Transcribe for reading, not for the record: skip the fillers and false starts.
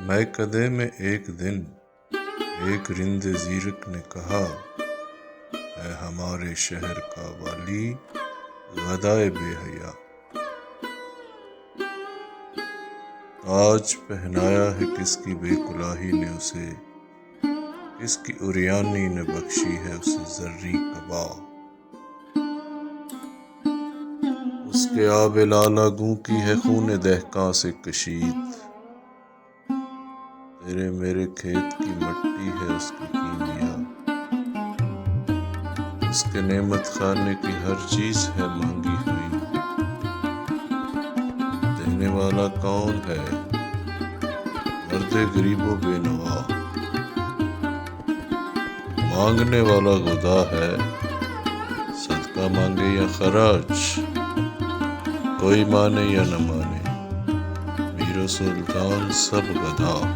میکدے میں ایک دن ایک رند زیرک نے کہا، اے ہمارے شہر کا والی گدائے بے حیا، تاج پہنایا ہے کس کی بے کلاہی نے اسے، کس کی عریانی نے بخشی ہے اسے زرعی قبا۔ اس کے آب لالا گوں کی ہے خون دہقاں سے کشید، تیرے میرے کھیت کی مٹی ہے اس کی کیمیا۔ اس کے نعمت خانے کی ہر چیز ہے مانگی ہوئی، دینے والا کون ہے مرد غریب و بے نوا، مانگنے والا خدا ہے صدقہ مانگے یا خراج، کوئی مانے یا نہ مانے، میر و سلطان سب گدھا۔